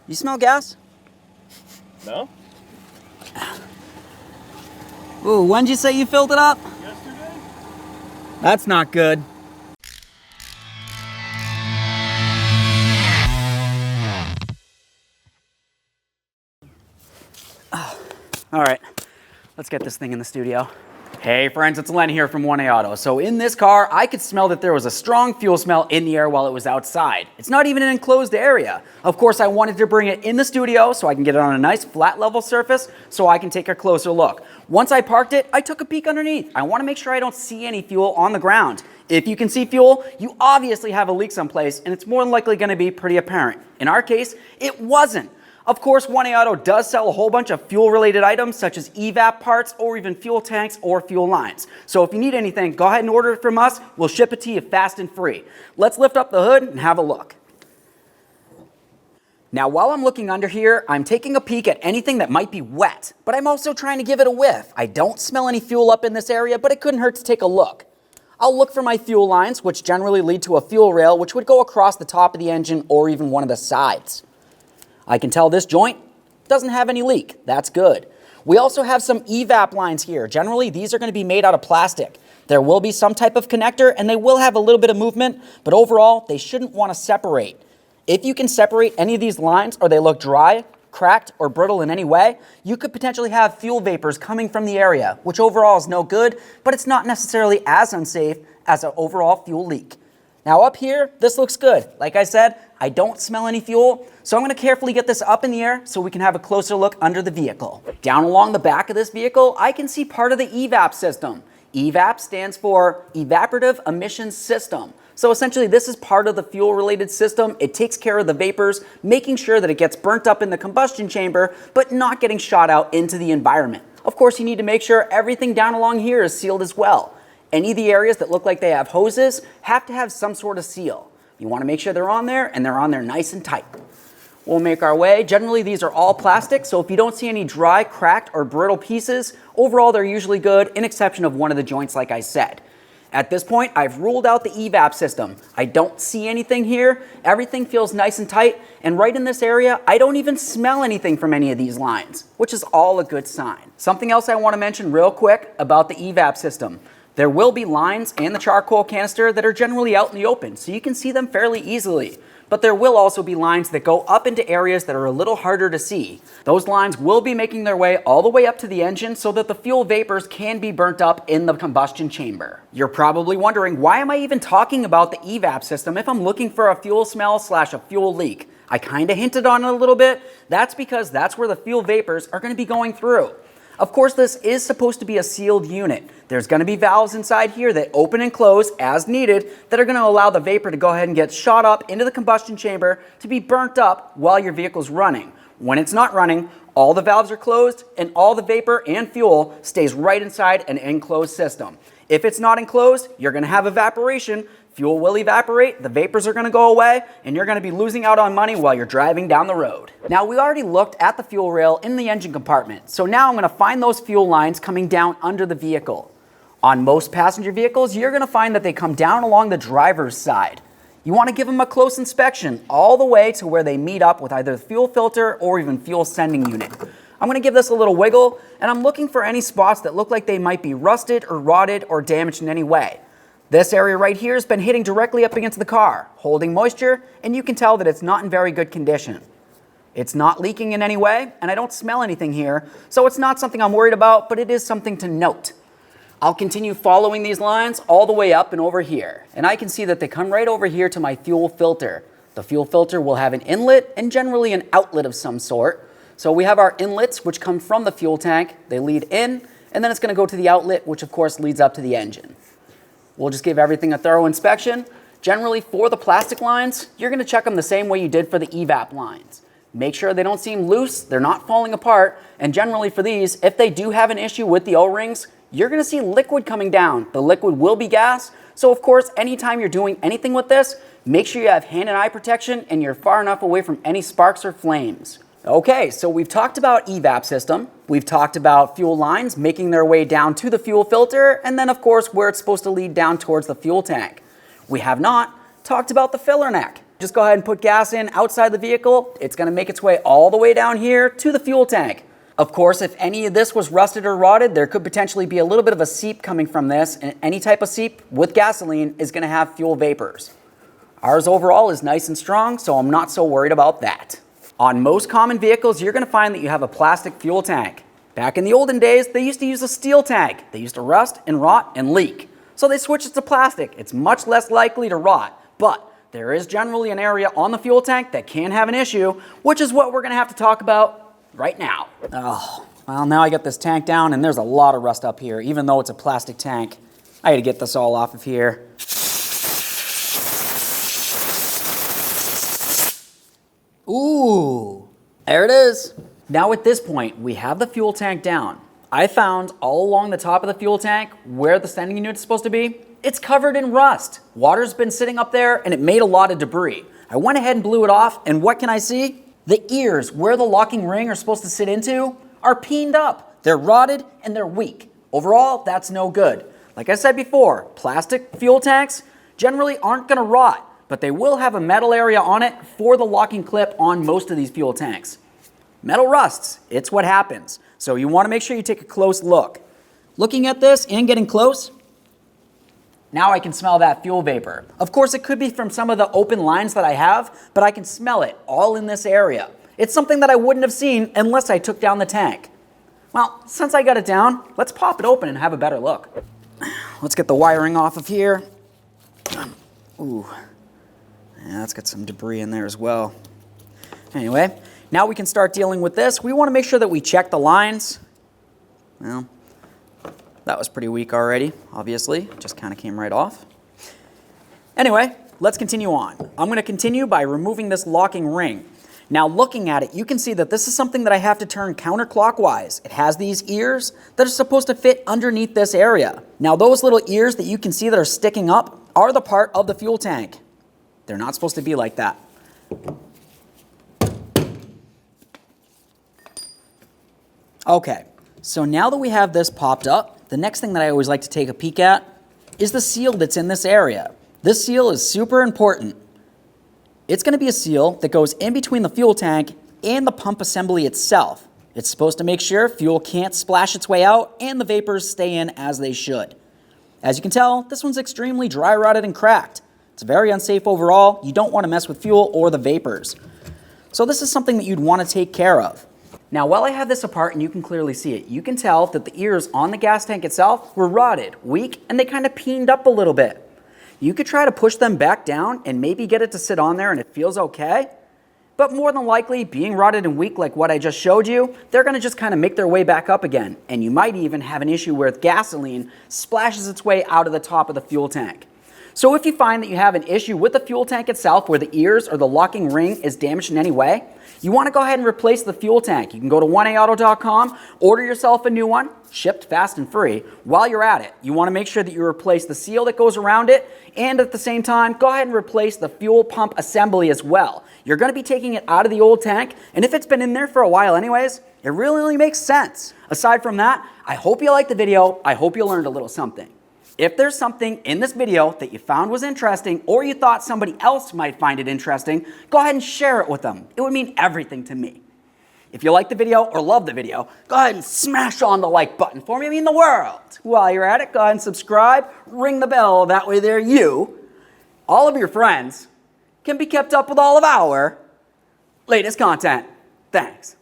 You smell gas? No? Ooh, when did you say you filled it up? Yesterday? That's not good. All right, let's get this thing in the studio. Hey friends, it's Len here from 1A Auto. So in this car, I could smell that there was a strong fuel smell in the air while it was outside. It's not even an enclosed area. Of course, I wanted to bring it in the studio so I can get it on a nice flat level surface so I can take a closer look. Once I parked it, I took a peek underneath. I want to make sure I don't see any fuel on the ground. If you can see fuel, you obviously have a leak someplace and it's more than likely going to be pretty apparent. In our case, it wasn't. Of course, 1A Auto does sell a whole bunch of fuel-related items such as EVAP parts or even fuel tanks or fuel lines. So if you need anything, go ahead and order it from us. We'll ship it to you fast and free. Let's lift up the hood and have a look. Now, while I'm looking under here, I'm taking a peek at anything that might be wet, but I'm also trying to give it a whiff. I don't smell any fuel up in this area, but it couldn't hurt to take a look. I'll look for my fuel lines, which generally lead to a fuel rail, which would go across the top of the engine or even one of the sides. I can tell this joint doesn't have any leak. That's good. We also have some EVAP lines here. Generally, these are going to be made out of plastic. There will be some type of connector and they will have a little bit of movement, but overall, they shouldn't want to separate. If you can separate any of these lines or they look dry, cracked, or brittle in any way, you could potentially have fuel vapors coming from the area, which overall is no good, but it's not necessarily as unsafe as an overall fuel leak. Now up here, this looks good. Like I said, I don't smell any fuel, so I'm going to carefully get this up in the air so we can have a closer look under the vehicle. Down along the back of this vehicle, I can see part of the EVAP system. EVAP stands for Evaporative Emissions System. So essentially this is part of the fuel related system. It takes care of the vapors, making sure that it gets burnt up in the combustion chamber, but not getting shot out into the environment. Of course, you need to make sure everything down along here is sealed as well. Any of the areas that look like they have hoses have to have some sort of seal. You want to make sure they're on there and they're on there nice and tight. We'll make our way. Generally, these are all plastic, so if you don't see any dry, cracked, or brittle pieces, overall they're usually good, in exception of one of the joints like I said. At this point, I've ruled out the EVAP system. I don't see anything here. Everything feels nice and tight, and right in this area, I don't even smell anything from any of these lines, which is all a good sign. Something else I want to mention real quick about the EVAP system. There will be lines and the charcoal canister that are generally out in the open, so you can see them fairly easily. But there will also be lines that go up into areas that are a little harder to see. Those lines will be making their way all the way up to the engine so that the fuel vapors can be burnt up in the combustion chamber. You're probably wondering, why am I even talking about the EVAP system if I'm looking for a fuel smell / a fuel leak? I kind of hinted on it a little bit. That's because that's where the fuel vapors are going to be going through. Of course, this is supposed to be a sealed unit. There's going to be valves inside here that open and close as needed that are going to allow the vapor to go ahead and get shot up into the combustion chamber to be burnt up while your vehicle's running. When it's not running, all the valves are closed and all the vapor and fuel stays right inside an enclosed system. If it's not enclosed, you're going to have evaporation. Fuel will evaporate, the vapors are going to go away, and you're going to be losing out on money while you're driving down the road. Now, we already looked at the fuel rail in the engine compartment, so now I'm going to find those fuel lines coming down under the vehicle. On most passenger vehicles, you're going to find that they come down along the driver's side. You want to give them a close inspection all the way to where they meet up with either the fuel filter or even fuel sending unit. I'm going to give this a little wiggle, and I'm looking for any spots that look like they might be rusted or rotted or damaged in any way. This area right here has been hitting directly up against the car, holding moisture, and you can tell that it's not in very good condition. It's not leaking in any way, and I don't smell anything here, so it's not something I'm worried about, but it is something to note. I'll continue following these lines all the way up and over here, and I can see that they come right over here to my fuel filter. The fuel filter will have an inlet and generally an outlet of some sort. So we have our inlets, which come from the fuel tank. They lead in, and then it's going to go to the outlet, which of course leads up to the engine. We'll just give everything a thorough inspection. Generally, for the plastic lines, you're going to check them the same way you did for the EVAP lines. Make sure they don't seem loose, they're not falling apart, and generally for these, if they do have an issue with the O-rings, you're going to see liquid coming down. The liquid will be gas, so of course, anytime you're doing anything with this, make sure you have hand and eye protection and you're far enough away from any sparks or flames. Okay, so we've talked about EVAP system, we've talked about fuel lines making their way down to the fuel filter, and then of course where it's supposed to lead down towards the fuel tank. We have not talked about the filler neck. Just go ahead and put gas in outside the vehicle. It's going to make its way all the way down here to the fuel tank. Of course, if any of this was rusted or rotted, there could potentially be a little bit of a seep coming from this, and any type of seep with gasoline is going to have fuel vapors. Ours overall is nice and strong, so I'm not so worried about that. On most common vehicles, you're going to find that you have a plastic fuel tank. Back in the olden days, they used to use a steel tank. They used to rust and rot and leak. So they switched it to plastic. It's much less likely to rot, but there is generally an area on the fuel tank that can have an issue, which is what we're going to have to talk about right now. Oh, well, now I got this tank down and there's a lot of rust up here, even though it's a plastic tank. I had to get this all off of here. Ooh, there it is. Now at this point, we have the fuel tank down. I found all along the top of the fuel tank where the sending unit is supposed to be, it's covered in rust. Water's been sitting up there and it made a lot of debris. I went ahead and blew it off, and what can I see? The ears where the locking ring are supposed to sit into are peened up. They're rotted and they're weak. Overall, that's no good. Like I said before, plastic fuel tanks generally aren't gonna rot, but they will have a metal area on it for the locking clip on most of these fuel tanks. Metal rusts, it's what happens. So you wanna make sure you take a close look. Looking at this and getting close, now I can smell that fuel vapor. Of course, it could be from some of the open lines that I have, but I can smell it all in this area. It's something that I wouldn't have seen unless I took down the tank. Well, since I got it down, let's pop it open and have a better look. Let's get the wiring off of here. Ooh, yeah, that's got some debris in there as well. Anyway, now we can start dealing with this. We want to make sure that we check the lines. Well, that was pretty weak already, obviously. Just kind of came right off. Anyway, let's continue on. I'm going to continue by removing this locking ring. Now looking at it, you can see that this is something that I have to turn counterclockwise. It has these ears that are supposed to fit underneath this area. Now those little ears that you can see that are sticking up are the part of the fuel tank. They're not supposed to be like that. Okay, so now that we have this popped up, the next thing that I always like to take a peek at is the seal that's in this area. This seal is super important. It's going to be a seal that goes in between the fuel tank and the pump assembly itself. It's supposed to make sure fuel can't splash its way out and the vapors stay in as they should. As you can tell, this one's extremely dry rotted and cracked. It's very unsafe overall. You don't want to mess with fuel or the vapors. So this is something that you'd want to take care of. Now, while I have this apart and you can clearly see it, you can tell that the ears on the gas tank itself were rotted, weak, and they kind of peened up a little bit. You could try to push them back down and maybe get it to sit on there and it feels okay, but more than likely, being rotted and weak like what I just showed you, they're going to just kind of make their way back up again, and you might even have an issue where gasoline splashes its way out of the top of the fuel tank. So if you find that you have an issue with the fuel tank itself where the ears or the locking ring is damaged in any way, you want to go ahead and replace the fuel tank. You can go to 1aauto.com, order yourself a new one, shipped fast and free. While you're at it, you want to make sure that you replace the seal that goes around it, and at the same time, go ahead and replace the fuel pump assembly as well. You're going to be taking it out of the old tank, and if it's been in there for a while anyways, it really only makes sense. Aside from that, I hope you liked the video. I hope you learned a little something. If there's something in this video that you found was interesting or you thought somebody else might find it interesting, go ahead and share it with them. It would mean everything to me. If you like the video or love the video, go ahead and smash on the like button for me. It means the world. While you're at it, go ahead and subscribe, ring the bell. That way there you, all of your friends, can be kept up with all of our latest content. Thanks.